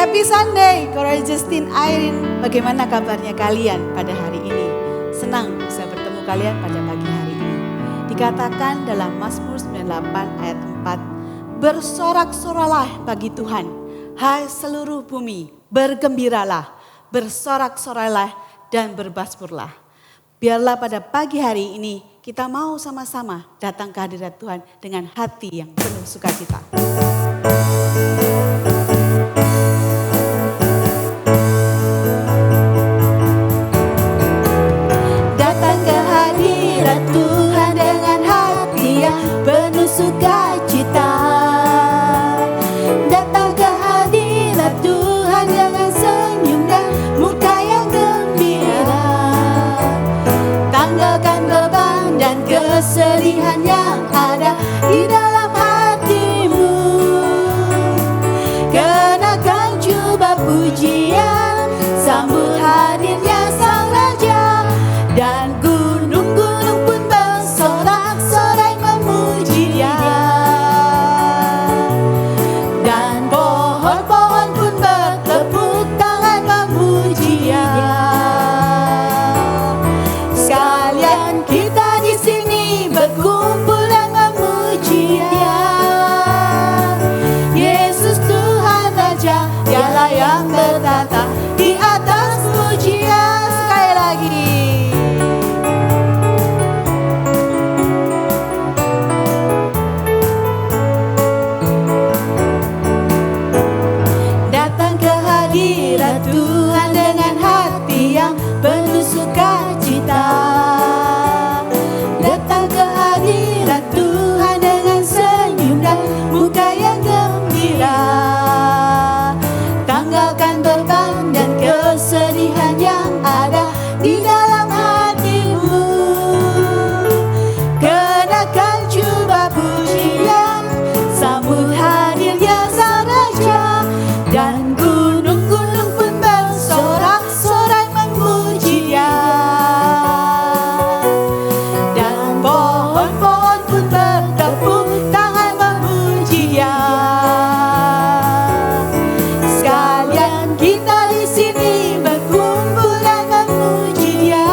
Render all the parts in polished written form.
Happy Sunday, Korea Justin, Irene. Bagaimana kabarnya kalian pada hari ini? Senang bisa bertemu kalian pada pagi hari ini. Dikatakan dalam Mazmur 98 ayat 4, bersorak-soralah bagi Tuhan, hai seluruh bumi, bergembiralah, bersorak-soralah dan berbasmurlah. Biarlah pada pagi hari ini kita mau sama-sama datang ke hadirat Tuhan dengan hati yang penuh sukacita. Datang ke hadirat Tuhan dengan hati yang penuh sukacita. Datang ke hadirat Tuhan dengan senyum dan muka yang gembira. Tanggalkan beban dan kesedihan yang ada di dalam hatimu. Kenakan jubah pujian, sambut hadirnya Sang Raja. Dan gunung-gunung pun bersorak-sorai memuji Dia. Dan pohon-pohon pun bertepuk tangan memuji Dia. Sekalian kita di sini berkumpul dan memuji Dia. Yesus Tuhan Raja, Dialah yang bertata di atas pujian. Sekali lagi. Datang ke hadirat Tuhan dengan hati yang penuh sukacita. Datang ke hadirat Tuhan dengan senyum dan muka yang gembira. Tanggalkan beban dan kesedihan yang ada di dalam hatimu. Kenakan jubah pujian, sambut hadirnya Sang Raja. Dan gunung-gunung pun bersorak-sorai memuji Dia. Dan pohon-pohon pun bertepuk tangan memuji Dia. Sekalian kita di sini berkumpul dan memuji Dia.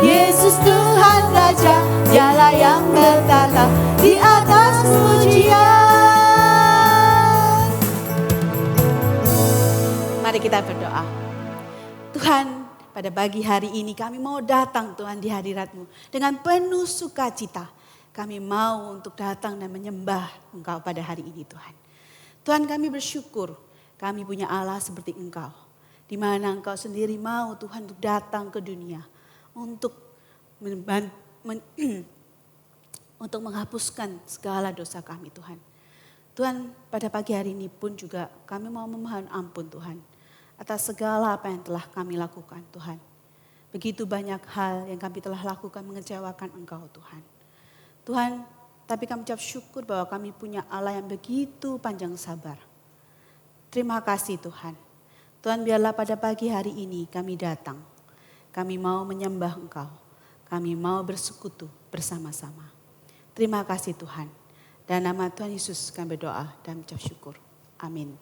Yesus Tuhan Raja, Dialah yang bertata di atas pujian. Mari kita berdoa. Tuhan, pada pagi hari ini kami mau datang Tuhan di hadirat-Mu dengan penuh sukacita. Kami mau untuk datang dan menyembah Engkau pada hari ini Tuhan. Tuhan, kami bersyukur kami punya Allah seperti Engkau. Di mana Engkau sendiri mau Tuhan untuk datang ke dunia. Untuk untuk menghapuskan segala dosa kami Tuhan. Tuhan, pada pagi hari ini pun juga kami mau memohon ampun Tuhan. Atas segala apa yang telah kami lakukan Tuhan. Begitu banyak hal yang kami telah lakukan mengecewakan Engkau Tuhan. Tuhan, tapi kami ucap syukur bahwa kami punya Allah yang begitu panjang sabar. Terima kasih Tuhan. Tuhan, biarlah pada pagi hari ini kami datang. Kami mau menyembah Engkau. Kami mau bersekutu bersama-sama. Terima kasih Tuhan. Dan nama Tuhan Yesus kami berdoa dan ucap syukur. Amin.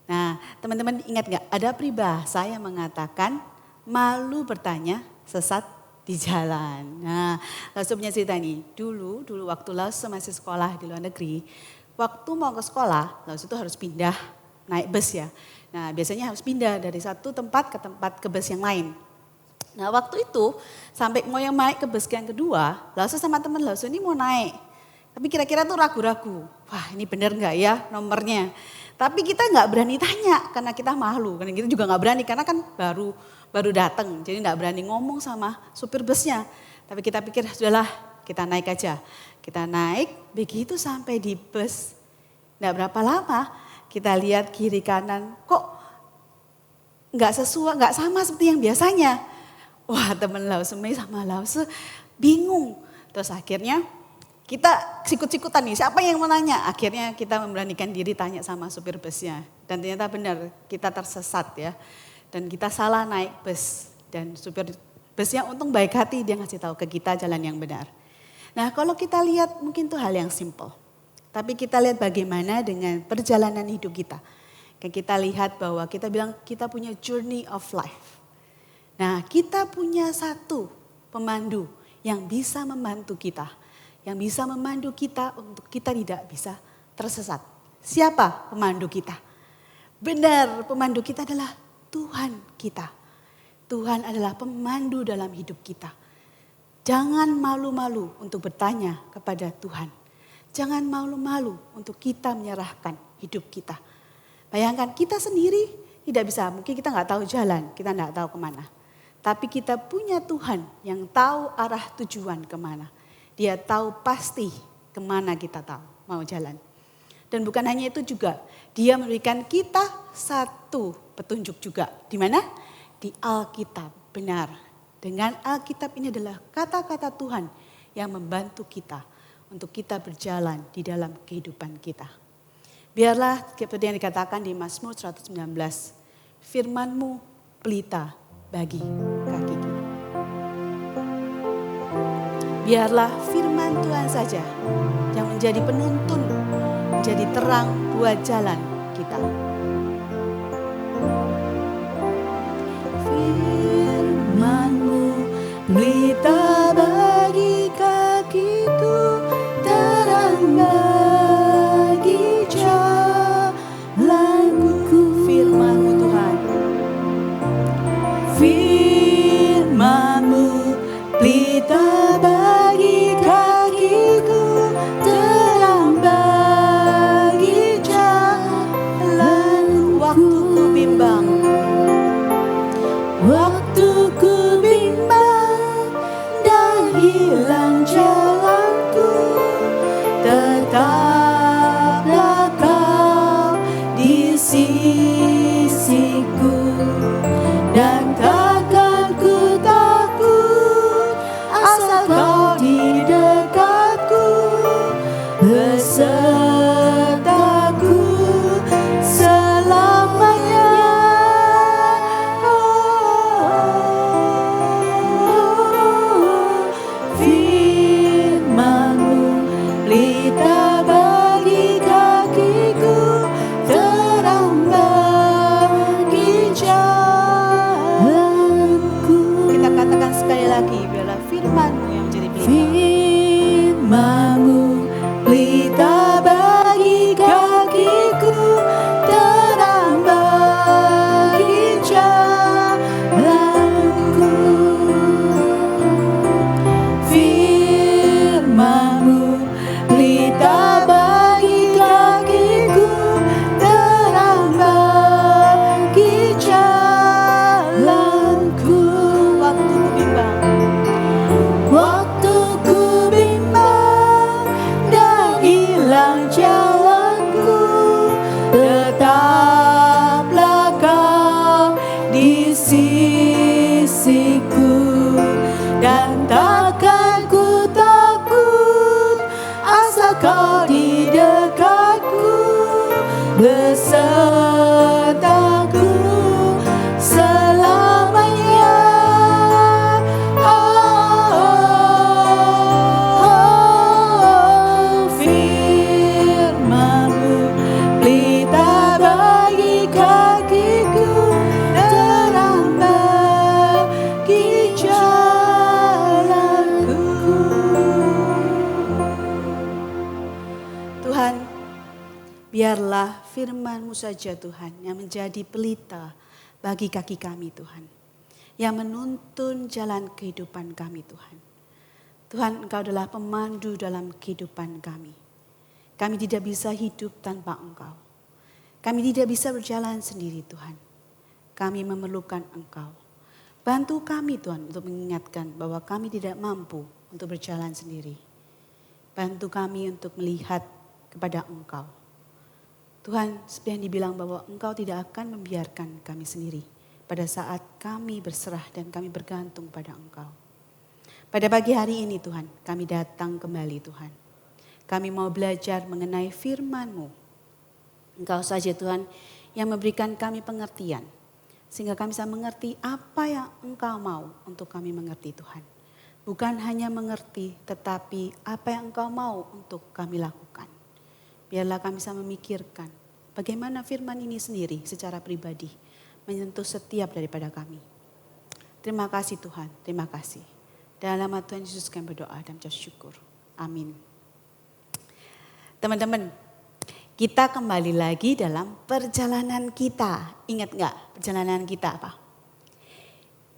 Nah, teman-teman ingat gak? Ada peribahasa yang mengatakan malu bertanya, sesat di jalan. Nah, Lause punya cerita nih. Dulu waktu Lause masih sekolah di luar negeri, waktu mau ke sekolah, Lause itu harus pindah naik bus ya. Nah, biasanya harus pindah dari satu tempat ke bus yang lain. Nah, waktu itu sampai mau yang naik ke bus yang kedua, Lause sama teman Lause ini mau naik. Tapi kira-kira tuh ragu-ragu. Wah, ini benar nggak ya nomornya? Tapi kita nggak berani tanya karena kita malu. Karena kita juga nggak berani karena kan baru datang. Jadi nggak berani ngomong sama supir busnya. Tapi kita pikir sudahlah kita naik aja. Kita naik begitu sampai di bus. Nggak berapa lama kita lihat kiri kanan kok nggak sesuai, nggak sama seperti yang biasanya. Wah, teman Lause sama Lause bingung. Terus akhirnya kita sikut-sikutan nih, siapa yang mau nanya? Akhirnya kita memberanikan diri tanya sama supir busnya. Dan ternyata benar, kita tersesat ya. Dan kita salah naik bus. Dan supir busnya untung baik hati, dia ngasih tahu ke kita jalan yang benar. Nah, kalau kita lihat mungkin itu hal yang simple. Tapi kita lihat bagaimana dengan perjalanan hidup kita. Kita lihat bahwa kita bilang kita punya journey of life. Nah, kita punya satu pemandu yang bisa membantu kita. Yang bisa memandu kita untuk kita tidak bisa tersesat. Siapa pemandu kita? Benar, pemandu kita adalah Tuhan kita. Tuhan adalah pemandu dalam hidup kita. Jangan malu-malu untuk bertanya kepada Tuhan. Jangan malu-malu untuk kita menyerahkan hidup kita. Bayangkan kita sendiri tidak bisa, mungkin kita nggak tahu jalan, kita nggak tahu kemana. Tapi kita punya Tuhan yang tahu arah tujuan kemana. Dia tahu pasti kemana kita tahu mau jalan. Dan bukan hanya itu juga, dia memberikan kita satu petunjuk juga. Di mana? Di Alkitab, benar. Dengan Alkitab ini adalah kata-kata Tuhan yang membantu kita untuk kita berjalan di dalam kehidupan kita. Biarlah seperti yang dikatakan di Mazmur 119, firman-Mu pelita bagi kaki kita. Biarlah firman Tuhan saja yang menjadi penuntun, menjadi terang buat jalan kita. Firman-Mu pelita bagi kakiku, terang bagi jalanku. Firman-Mu Tuhan. Firman-Mu pelita bagi kakiku, terang bagi jalanku. Waktu ku bimbang, waktu ku bimbang dan hilang jalanku, tetaplah Kau di sisiku, dan takkan ku takut asal Kau di dekatku, besertaku selamanya. Firman-Mu pelita bagi kakiku, terang bagi jalanku. Kita katakan sekali lagi, biarlah firman-Mu yang menjadi pelita. Firman-Mu pelita bagi kakiku, terang bagi jalanku. Firman-Mu pelita bagi kakiku, terang bagi jalanku. Waktu ku bimbang, waktu ku bimbang dan hilang jalanku, tetaplah Kau di sisiku, dan takkan ku takut asal Kau di dekatku, besertaku selamanya. Firman-Mu pelita bagi kakiku, terang bagi jalanku. Tuhan, biarlah firman-Mu saja Tuhan yang menjadi pelita bagi kaki kami Tuhan. Yang menuntun jalan kehidupan kami Tuhan. Tuhan, Engkau adalah pemandu dalam kehidupan kami. Kami tidak bisa hidup tanpa Engkau. Kami tidak bisa berjalan sendiri Tuhan. Kami memerlukan Engkau. Bantu kami Tuhan untuk mengingatkan bahwa kami tidak mampu untuk berjalan sendiri. Bantu kami untuk melihat kepada Engkau. Tuhan, seperti yang dibilang bahwa Engkau tidak akan membiarkan kami sendiri pada saat kami berserah dan kami bergantung pada Engkau. Pada pagi hari ini Tuhan, kami datang kembali Tuhan. Kami mau belajar mengenai firman-Mu. Engkau saja Tuhan yang memberikan kami pengertian. Sehingga kami bisa mengerti apa yang Engkau mau untuk kami mengerti Tuhan. Bukan hanya mengerti, tetapi apa yang Engkau mau untuk kami lakukan. biarlah kami bisa memikirkan bagaimana firman ini sendiri secara pribadi menyentuh setiap daripada kami. Terima kasih Tuhan, terima kasih. Dalam nama Tuhan Yesus kami berdoa dan mengucap syukur. Amin. Teman-teman, kita kembali lagi dalam perjalanan kita. Ingat gak perjalanan kita apa?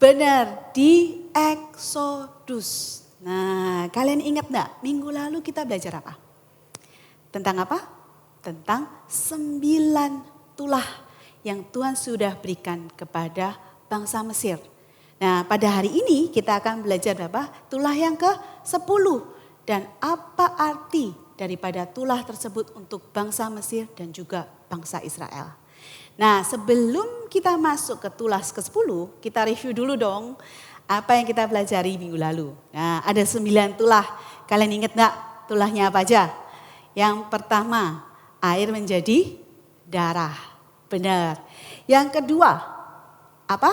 Benar, di Exodus. Nah, kalian ingat gak minggu lalu kita belajar apa? Tentang apa? Tentang 9 tulah yang Tuhan sudah berikan kepada bangsa Mesir. Nah, pada hari ini kita akan belajar apa? Tulah yang ke-10. Dan apa arti daripada tulah tersebut untuk bangsa Mesir dan juga bangsa Israel. Nah, sebelum kita masuk ke tulah ke-10, kita review dulu dong apa yang kita pelajari minggu lalu. Nah, ada 9 tulah. Kalian ingat gak tulahnya apa aja? Yang pertama, air menjadi darah. Benar. Yang kedua, apa?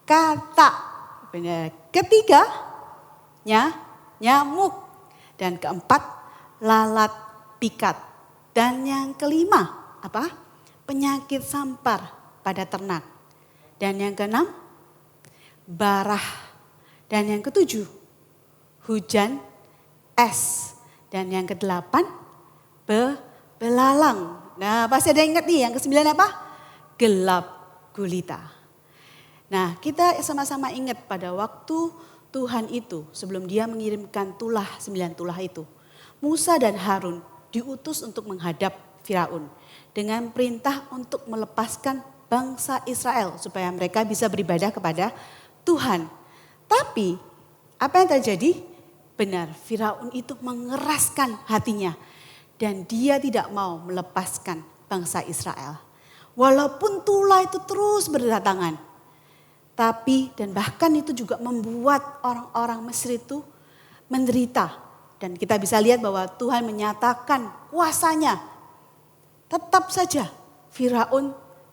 Kata. Benar. Ketiga, nyamuk. Dan keempat, lalat pikat. Dan yang kelima, apa? Penyakit sampar pada ternak. Dan yang keenam, barah. Dan yang ketujuh, hujan es. Dan yang kedelapan, belalang. Nah, pasti ada yang ingat nih, yang kesembilan apa? Gelap gulita. Nah, kita sama-sama ingat pada waktu Tuhan itu sebelum dia mengirimkan tulah, 9 tulah itu. Musa dan Harun diutus untuk menghadap Firaun dengan perintah untuk melepaskan bangsa Israel supaya mereka bisa beribadah kepada Tuhan. Tapi apa yang terjadi? Benar, Firaun itu mengeraskan hatinya dan dia tidak mau melepaskan bangsa Israel. Walaupun tulah itu terus berdatangan. Tapi dan bahkan itu juga membuat orang-orang Mesir itu menderita. Dan kita bisa lihat bahwa Tuhan menyatakan kuasanya. Tetap saja Firaun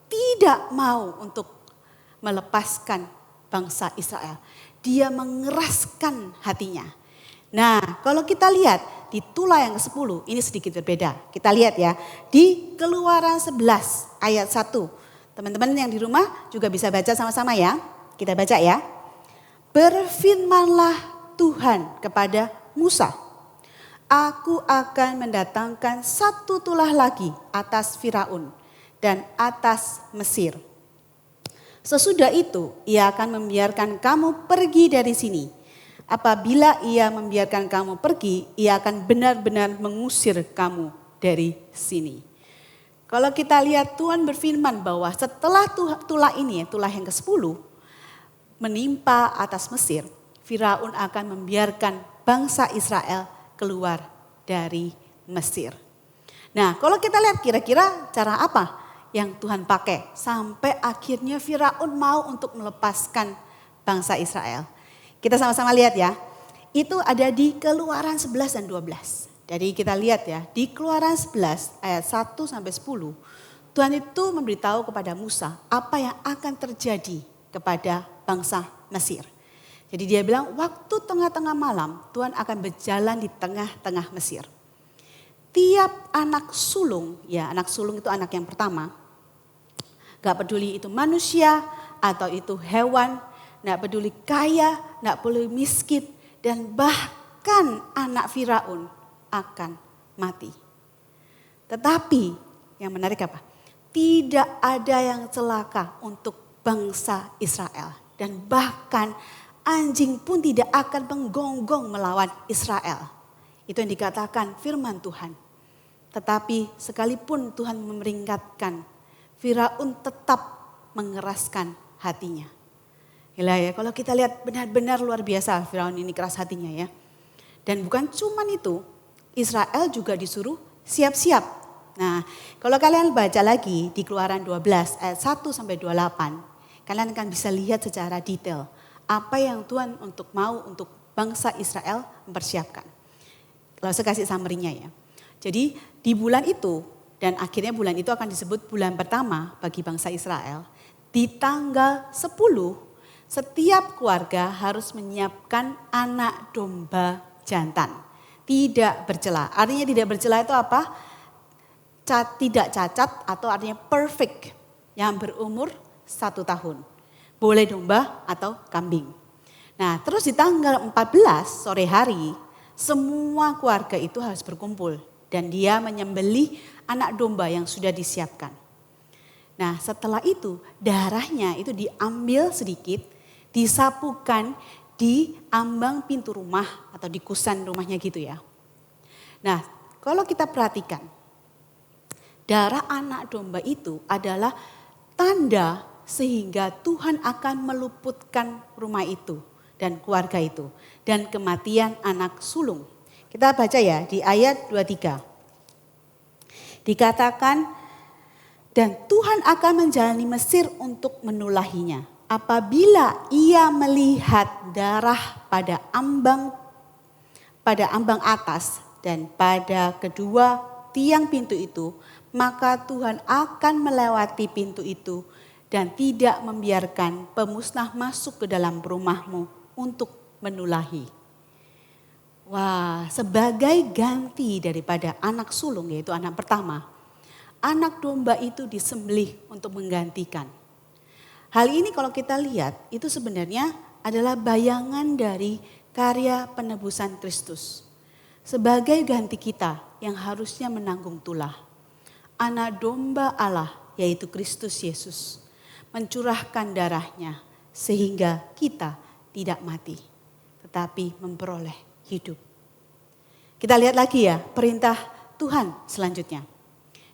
tidak mau untuk melepaskan bangsa Israel. Dia mengeraskan hatinya. Nah, kalau kita lihat di tulah yang ke-10 ini sedikit berbeda. Kita lihat ya di Keluaran 11 ayat 1. Teman-teman yang di rumah juga bisa baca sama-sama ya. Kita baca ya. Berfirmanlah Tuhan kepada Musa. Aku akan mendatangkan 1 tulah lagi atas Firaun dan atas Mesir. Sesudah itu ia akan membiarkan kamu pergi dari sini. Apabila ia membiarkan kamu pergi, ia akan benar-benar mengusir kamu dari sini. Kalau kita lihat Tuhan berfirman bahwa setelah tulah ini, tulah yang ke-10, menimpa atas Mesir, Firaun akan membiarkan bangsa Israel keluar dari Mesir. Nah, kalau kita lihat kira-kira cara apa yang Tuhan pakai sampai akhirnya Firaun mau untuk melepaskan bangsa Israel. Kita sama-sama lihat ya. Itu ada di Keluaran 11 dan 12. Jadi kita lihat ya, di Keluaran 11 ayat 1 sampai 10, Tuhan itu memberitahu kepada Musa apa yang akan terjadi kepada bangsa Mesir. Jadi dia bilang waktu tengah-tengah malam Tuhan akan berjalan di tengah-tengah Mesir. Tiap anak sulung, ya anak sulung itu anak yang pertama, gak peduli itu manusia atau itu hewan, gak peduli kaya, gak peduli miskin, dan bahkan anak Firaun akan mati. Tetapi yang menarik apa? Tidak ada yang celaka untuk bangsa Israel. Dan bahkan anjing pun tidak akan menggonggong melawan Israel. Itu yang dikatakan firman Tuhan. Tetapi sekalipun Tuhan memperingatkan, Firaun tetap mengeraskan hatinya. Gila ya, kalau kita lihat benar-benar luar biasa Firaun ini keras hatinya ya. Dan bukan cuman itu, Israel juga disuruh siap-siap. Nah, kalau kalian baca lagi di Keluaran 12 ayat 1 sampai 28, kalian akan bisa lihat secara detail apa yang Tuhan mau untuk bangsa Israel mempersiapkan. Kalau saya kasih summary-nya ya. Jadi di bulan itu dan akhirnya bulan itu akan disebut bulan pertama bagi bangsa Israel. Di tanggal 10 setiap keluarga harus menyiapkan anak domba jantan. Tidak bercela. Artinya tidak bercela itu apa? tidak cacat atau artinya perfect yang berumur 1 tahun. Boleh domba atau kambing. Nah terus di tanggal 14 sore hari semua keluarga itu harus berkumpul. Dan dia menyembelih anak domba yang sudah disiapkan. Nah setelah itu darahnya itu diambil sedikit, disapukan di ambang pintu rumah atau di kusan rumahnya gitu ya. Nah kalau kita perhatikan, darah anak domba itu adalah tanda sehingga Tuhan akan meluputkan rumah itu dan keluarga itu. Dan kematian anak sulung. Kita baca ya di ayat 23. Dikatakan, dan Tuhan akan menjalani Mesir untuk menulahinya. Apabila ia melihat darah pada ambang atas dan pada kedua tiang pintu itu, maka Tuhan akan melewati pintu itu dan tidak membiarkan pemusnah masuk ke dalam rumahmu untuk menulahi. Wah, sebagai ganti daripada anak sulung yaitu anak pertama, anak domba itu disembelih untuk menggantikan. Hal ini kalau kita lihat itu sebenarnya adalah bayangan dari karya penebusan Kristus. Sebagai ganti kita yang harusnya menanggung tulah. Anak domba Allah yaitu Kristus Yesus mencurahkan darahnya sehingga kita tidak mati tetapi memperoleh hidup. Kita lihat lagi ya perintah Tuhan selanjutnya.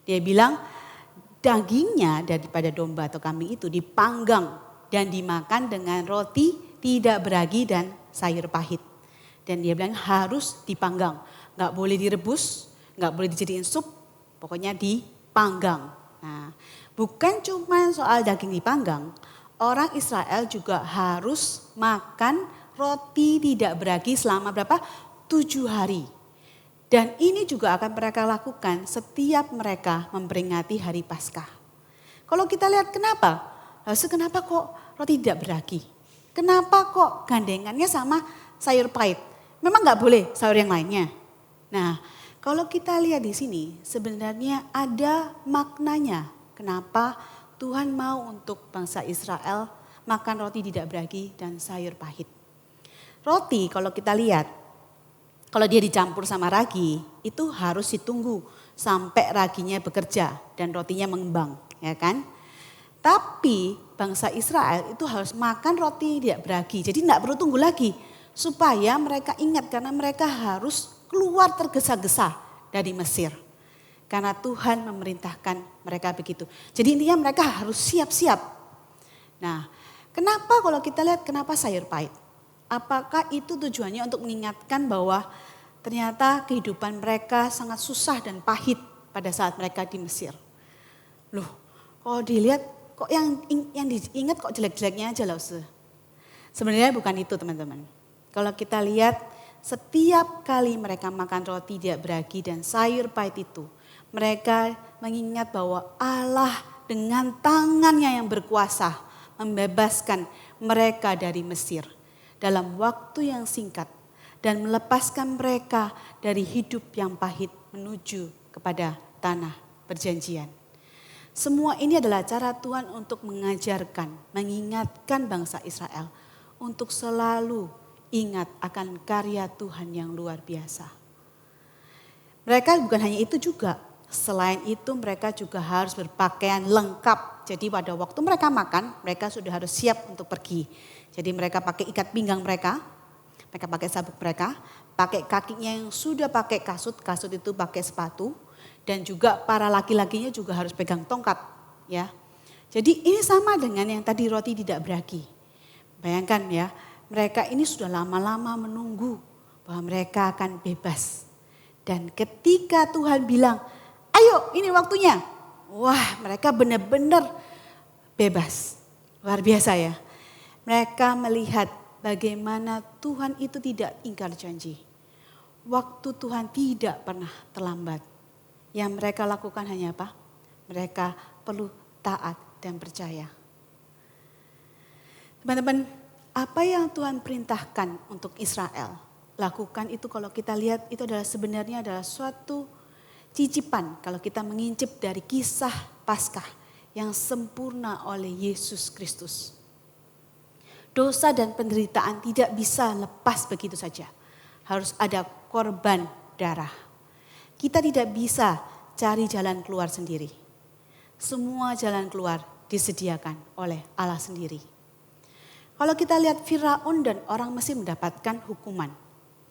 Dia bilang dagingnya daripada domba atau kambing itu dipanggang dan dimakan dengan roti tidak beragi dan sayur pahit. Dan dia bilang harus dipanggang, gak boleh direbus, gak boleh dijadiin sup, pokoknya dipanggang. Nah, bukan cuma soal daging dipanggang, orang Israel juga harus makan roti tidak beragi selama berapa? 7 hari. Dan ini juga akan mereka lakukan setiap mereka memperingati hari Paskah. Kalau kita lihat kenapa? Kenapa kok roti tidak beragi? Kenapa kok gandengannya sama sayur pahit? Memang gak boleh sayur yang lainnya. Nah, kalau kita lihat di sini sebenarnya ada maknanya. Kenapa Tuhan mau untuk bangsa Israel makan roti tidak beragi dan sayur pahit. Roti kalau kita lihat, kalau dia dicampur sama ragi itu harus ditunggu sampai raginya bekerja dan rotinya mengembang, ya kan? Tapi bangsa Israel itu harus makan roti tidak beragi, jadi tidak perlu tunggu lagi. Supaya mereka ingat karena mereka harus keluar tergesa-gesa dari Mesir. Karena Tuhan memerintahkan mereka begitu. Jadi intinya mereka harus siap-siap. Nah, kenapa kalau kita lihat kenapa sayur pahit? Apakah itu tujuannya untuk mengingatkan bahwa ternyata kehidupan mereka sangat susah dan pahit pada saat mereka di Mesir? Loh, kalau dilihat kok yang diingat kok jelek-jeleknya aja loh. Sebenarnya bukan itu teman-teman. Kalau kita lihat setiap kali mereka makan roti tidak beragi dan sayur pahit itu, mereka mengingat bahwa Allah dengan tangannya yang berkuasa membebaskan mereka dari Mesir dalam waktu yang singkat dan melepaskan mereka dari hidup yang pahit menuju kepada tanah perjanjian. Semua ini adalah cara Tuhan untuk mengajarkan, mengingatkan bangsa Israel untuk selalu ingat akan karya Tuhan yang luar biasa. Mereka bukan hanya itu juga, selain itu mereka juga harus berpakaian lengkap. Jadi pada waktu mereka makan, mereka sudah harus siap untuk pergi. Jadi mereka pakai ikat pinggang mereka pakai sabuk mereka, pakai kakinya yang sudah pakai kasut itu pakai sepatu, dan juga para laki-lakinya juga harus pegang tongkat. Ya, jadi ini sama dengan yang tadi roti tidak beragi. Bayangkan ya, mereka ini sudah lama-lama menunggu bahwa mereka akan bebas. Dan ketika Tuhan bilang, ayo ini waktunya. Wah, mereka benar-benar bebas. Luar biasa ya. Mereka melihat bagaimana Tuhan itu tidak ingkar janji. Waktu Tuhan tidak pernah terlambat. Yang mereka lakukan hanya apa? Mereka perlu taat dan percaya. Teman-teman, apa yang Tuhan perintahkan untuk Israel lakukan itu kalau kita lihat itu adalah sebenarnya adalah suatu cicipan kalau kita mengincip dari kisah Paskah yang sempurna oleh Yesus Kristus. Dosa dan penderitaan tidak bisa lepas begitu saja. Harus ada korban darah. Kita tidak bisa cari jalan keluar sendiri. Semua jalan keluar disediakan oleh Allah sendiri. Kalau kita lihat Firaun dan orang Mesir mendapatkan hukuman,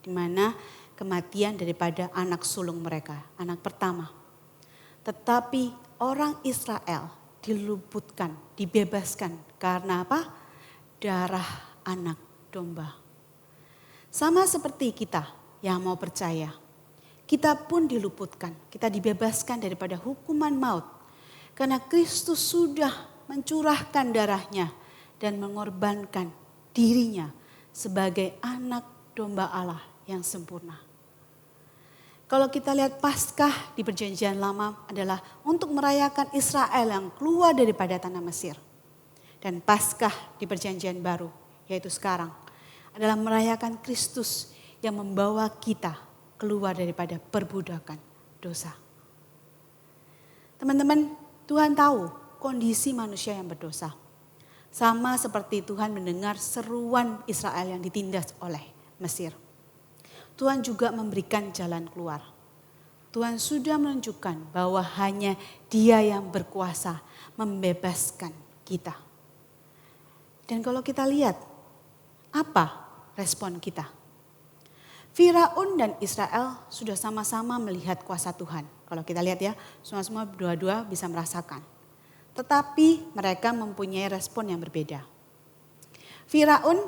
di mana kematian daripada anak sulung mereka, anak pertama. Tetapi orang Israel diluputkan, dibebaskan karena apa? Darah anak domba. Sama seperti kita yang mau percaya, kita pun diluputkan, kita dibebaskan daripada hukuman maut. Karena Kristus sudah mencurahkan darahnya dan mengorbankan dirinya sebagai anak domba Allah yang sempurna. Kalau kita lihat Paskah di Perjanjian Lama adalah untuk merayakan Israel yang keluar daripada tanah Mesir. Dan Paskah di Perjanjian Baru, yaitu sekarang, adalah merayakan Kristus yang membawa kita keluar daripada perbudakan dosa. Teman-teman, Tuhan tahu kondisi manusia yang berdosa. Sama seperti Tuhan mendengar seruan Israel yang ditindas oleh Mesir. Tuhan juga memberikan jalan keluar. Tuhan sudah menunjukkan bahwa hanya Dia yang berkuasa membebaskan kita. Dan kalau kita lihat, apa respon kita? Firaun dan Israel sudah sama-sama melihat kuasa Tuhan. Kalau kita lihat ya, semua dua-dua bisa merasakan. Tetapi mereka mempunyai respon yang berbeda. Firaun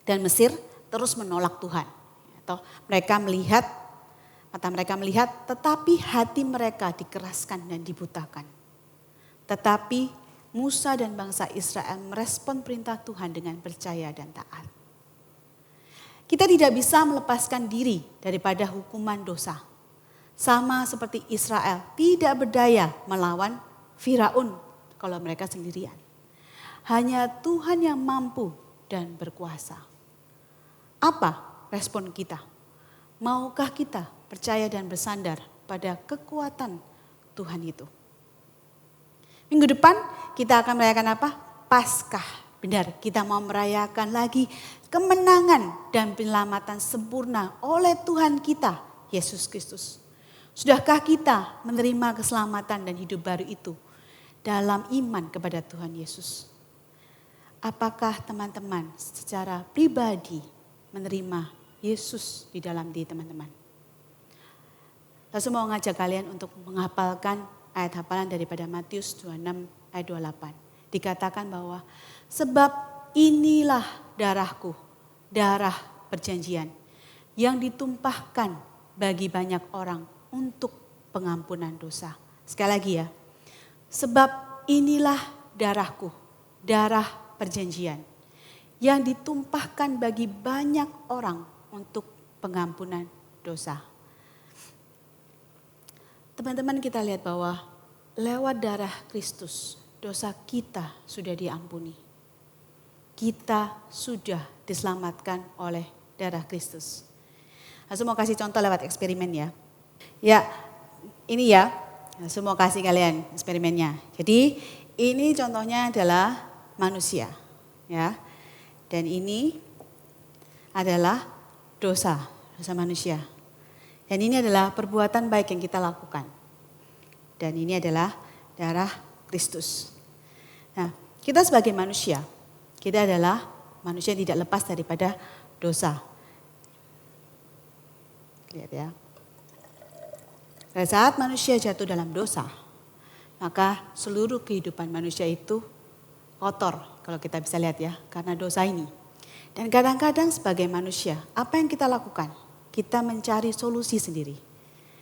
dan Mesir terus menolak Tuhan. Atau mereka melihat, mata mereka melihat, tetapi hati mereka dikeraskan dan dibutakan. Tetapi Musa dan bangsa Israel merespon perintah Tuhan dengan percaya dan taat. Kita tidak bisa melepaskan diri daripada hukuman dosa. Sama seperti Israel tidak berdaya melawan Firaun kalau mereka sendirian. Hanya Tuhan yang mampu dan berkuasa. Apa respon kita? Maukah kita percaya dan bersandar pada kekuatan Tuhan itu? Minggu depan kita akan merayakan apa? Paskah. Benar, kita mau merayakan lagi kemenangan dan penyelamatan sempurna oleh Tuhan kita, Yesus Kristus. Sudahkah kita menerima keselamatan dan hidup baru itu dalam iman kepada Tuhan Yesus? Apakah teman-teman secara pribadi menerima Yesus di dalam diri teman-teman? Lalu mau ngajak kalian untuk menghafalkan ayat hafalan daripada Matius 26 ayat 28. Dikatakan bahwa sebab inilah darahku, darah perjanjian yang ditumpahkan bagi banyak orang untuk pengampunan dosa. Sekali lagi ya, sebab inilah darahku, darah perjanjian yang ditumpahkan bagi banyak orang untuk pengampunan dosa. Teman-teman, kita lihat bahwa lewat darah Kristus, dosa kita sudah diampuni. Kita sudah diselamatkan oleh darah Kristus. Saya mau kasih contoh lewat eksperimen ya. Ya, ini ya, saya mau kasih kalian eksperimennya. Jadi ini contohnya adalah manusia, ya. Dan ini adalah dosa manusia. Dan ini adalah perbuatan baik yang kita lakukan. Dan ini adalah darah Kristus. Nah, kita sebagai manusia, kita adalah manusia yang tidak lepas daripada dosa. Lihat ya. Pada saat manusia jatuh dalam dosa, maka seluruh kehidupan manusia itu kotor, kalau kita bisa lihat ya, karena dosa ini. Dan kadang-kadang sebagai manusia, apa yang kita lakukan? Kita mencari solusi sendiri.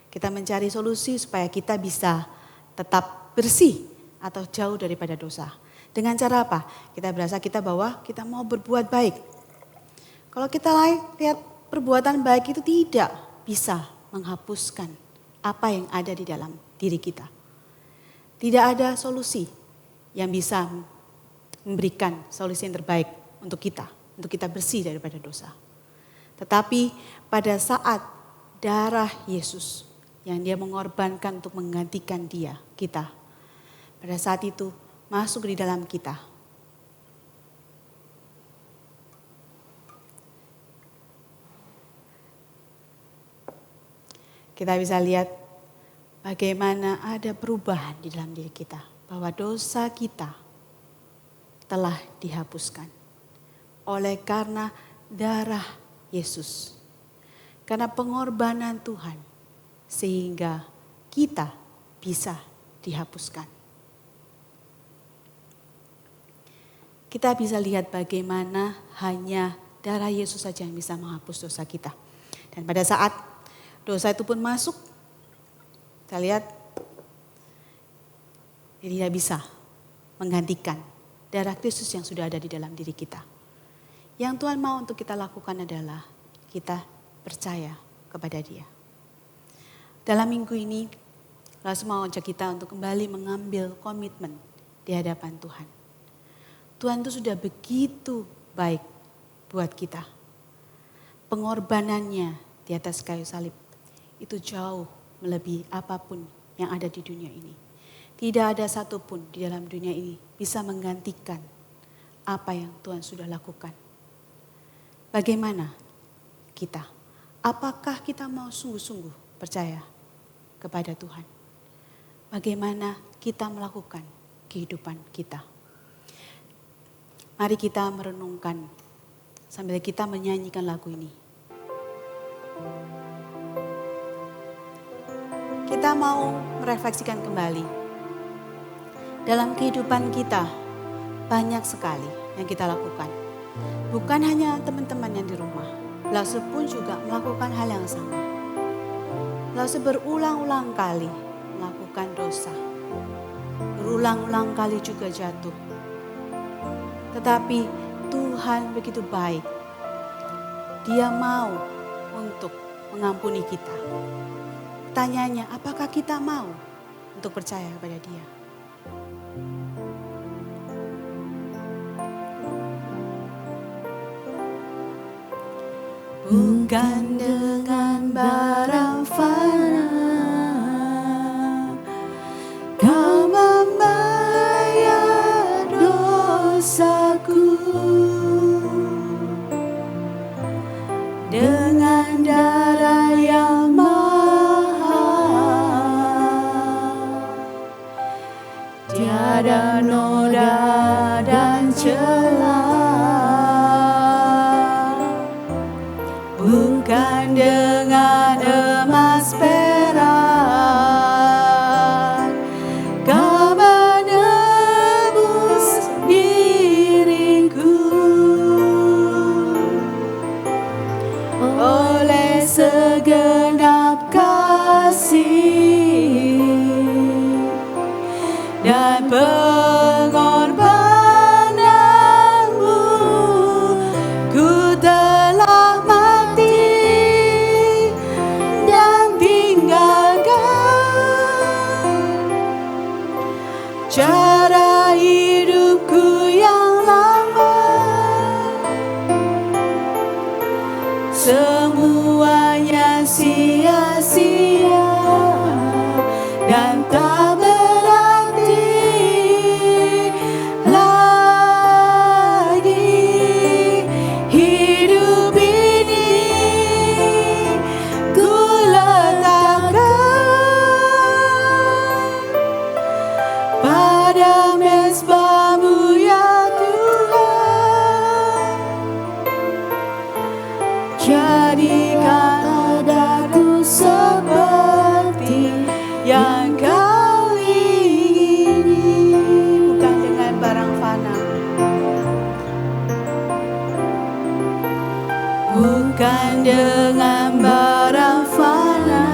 Kita mencari solusi supaya kita bisa tetap bersih atau jauh daripada dosa. Dengan cara apa? Kita berasa kita bahwa kita mau berbuat baik. Kalau kita lihat perbuatan baik itu tidak bisa menghapuskan apa yang ada di dalam diri kita. Tidak ada solusi yang bisa memberikan solusi yang terbaik untuk kita bersih daripada dosa. Tetapi pada saat darah Yesus yang dia mengorbankan untuk menggantikan kita. Pada saat itu masuk di dalam kita. Kita bisa lihat bagaimana ada perubahan di dalam diri kita. Bahwa dosa kita telah dihapuskan oleh karena darah Yesus. Karena pengorbanan Tuhan sehingga kita bisa dihapuskan. Kita bisa lihat bagaimana hanya darah Yesus saja yang bisa menghapus dosa kita. Dan pada saat dosa itu pun masuk, kita lihat dia tidak bisa menggantikan darah Kristus yang sudah ada di dalam diri kita. Yang Tuhan mau untuk kita lakukan adalah kita percaya kepada Dia. Dalam minggu ini, langsung mau ajak kita untuk kembali mengambil komitmen di hadapan Tuhan. Tuhan itu sudah begitu baik buat kita. Pengorbanannya di atas kayu salib itu jauh melebihi apapun yang ada di dunia ini. Tidak ada satupun di dalam dunia ini bisa menggantikan apa yang Tuhan sudah lakukan. Bagaimana kita? Apakah kita mau sungguh-sungguh percaya kepada Tuhan? Bagaimana kita melakukan kehidupan kita? Mari kita merenungkan sambil kita menyanyikan lagu ini. Kita mau merefleksikan kembali. Dalam kehidupan kita banyak sekali yang kita lakukan. Bukan hanya teman-teman yang di rumah. Lause pun juga melakukan hal yang sama. Lause berulang-ulang kali melakukan dosa. Berulang-ulang kali juga jatuh. Tetapi Tuhan begitu baik. Dia mau untuk mengampuni kita. Pertanyaannya, apakah kita mau untuk percaya kepada Dia? Bukan dengan barang fana Kau membayar dosaku, dengan darah yang tiada noda dan celah. Bukan dengan emas perak Kau menebus diriku, oleh segenap kasih dan pengorbananmu, ku telah mati dan tinggalkan cara hidupku yang lama. Semuanya sia-sia dan tak berarti lagi. Hidup ini ku letakkan pada mezbah-Mu ya Tuhan. Jadikan daku seperti yang Kau ingini. Bukan dengan barang fana, bukan dengan barang fana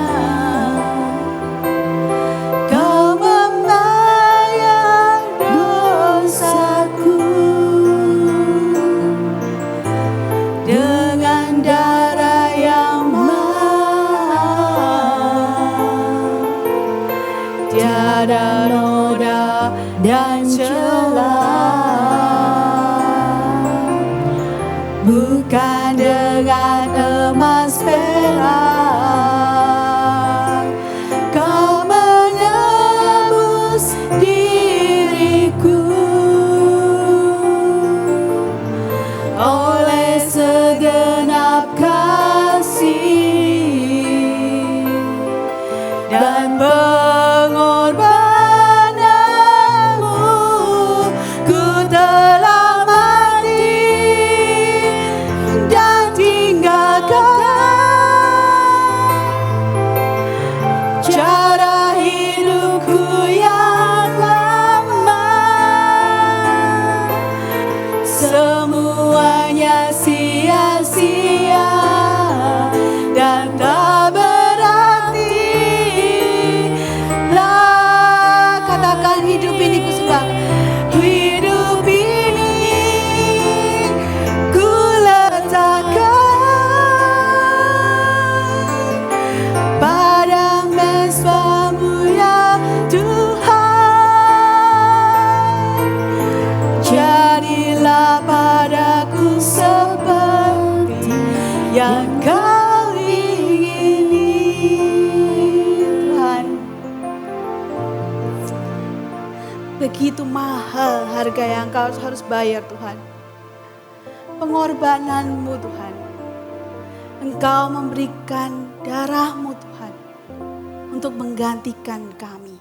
Kau membayar dosaku, dengan darah yang tiada noda dan celah. Bukan dengan emas perak yang Kau ingini. Tuhan, begitu mahal harga yang Kau harus bayar Tuhan. Pengorbanan-Mu Tuhan. Engkau memberikan darah-Mu Tuhan untuk menggantikan kami.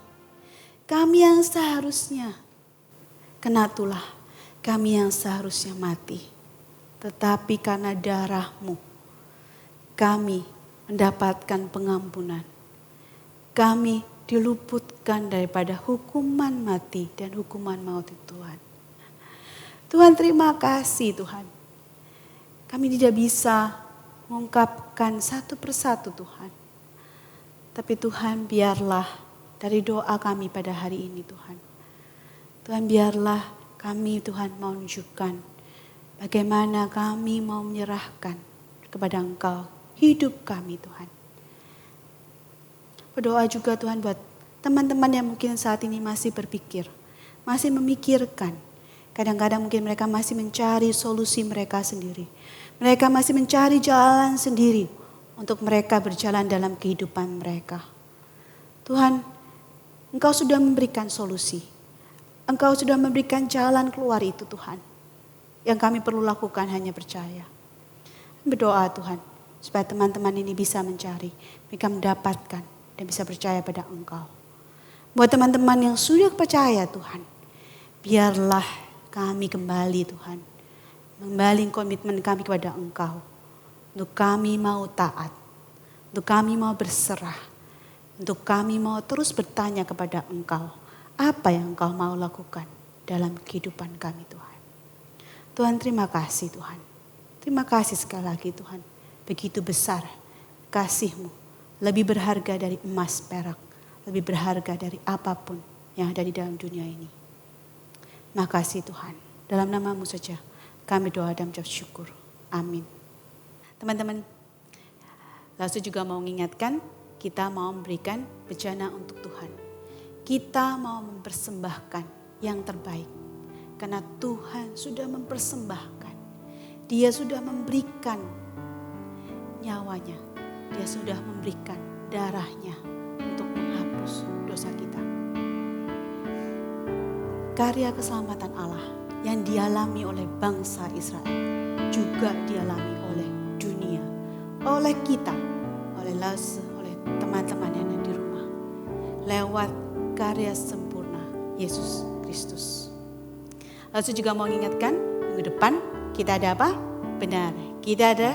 Kami yang seharusnya kena tulah, kami yang seharusnya mati. Tetapi karena darah-Mu, kami mendapatkan pengampunan. Kami diluputkan daripada hukuman mati dan hukuman maut itu Tuhan. Tuhan, terima kasih Tuhan. Kami tidak bisa mengungkapkan satu persatu Tuhan. Tapi Tuhan, biarlah dari doa kami pada hari ini Tuhan. Tuhan, biarlah kami Tuhan mau menunjukkan bagaimana kami mau menyerahkan kepada Engkau hidup kami Tuhan. Berdoa juga Tuhan buat teman-teman yang mungkin saat ini masih berpikir, masih memikirkan. Kadang-kadang mungkin mereka masih mencari solusi mereka sendiri. Mereka masih mencari jalan sendiri untuk mereka berjalan dalam kehidupan mereka. Tuhan, Engkau sudah memberikan solusi. Engkau sudah memberikan jalan keluar itu Tuhan. Yang kami perlu lakukan hanya percaya. Berdoa Tuhan, supaya teman-teman ini bisa mencari, mereka mendapatkan dan bisa percaya pada Engkau. Buat teman-teman yang sudah percaya Tuhan, biarlah kami kembali Tuhan. Membaling komitmen kami kepada Engkau. Untuk kami mau taat. Untuk kami mau berserah. Untuk kami mau terus bertanya kepada Engkau. Apa yang Engkau mau lakukan dalam kehidupan kami Tuhan. Tuhan, terima kasih Tuhan. Terima kasih sekali lagi Tuhan. Begitu besar kasih-Mu. Lebih berharga dari emas perak. Lebih berharga dari apapun yang ada di dalam dunia ini. Makasih Tuhan. Dalam nama-Mu saja kami doa dan mengucap syukur. Amin. Teman-teman, Lalu juga mau mengingatkan, kita mau memberikan bejana untuk Tuhan. Kita mau mempersembahkan yang terbaik. Karena Tuhan sudah mempersembahkan. Dia sudah memberikan nyawanya. Dia sudah memberikan darahnya untuk menghapus dosa kita. Karya keselamatan Allah yang dialami oleh bangsa Israel juga dialami oleh dunia, oleh kita, oleh teman-teman yang ada di rumah, lewat karya sempurna Yesus Kristus. Lalu saya juga mau mengingatkan, minggu depan kita ada apa? Benar, kita ada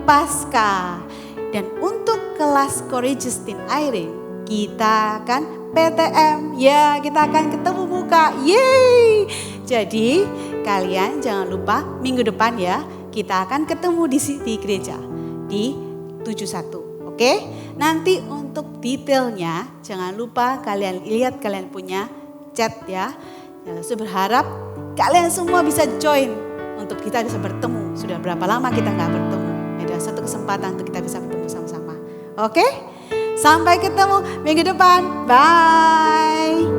Paskah. Dan untuk kelas Koregistin Airing, kita akan PTM. Ya, kita akan ketemu muka. Yeay! Jadi kalian jangan lupa minggu depan ya, kita akan ketemu di gereja di 71. Oke? Nanti untuk detailnya jangan lupa kalian lihat, kalian punya chat ya. Saya berharap kalian semua bisa join untuk kita bisa bertemu. Sudah berapa lama kita nggak bertemu? Ada satu kesempatan untuk kita bisa bertemu sama-sama. Oke? Sampai ketemu minggu depan. Bye.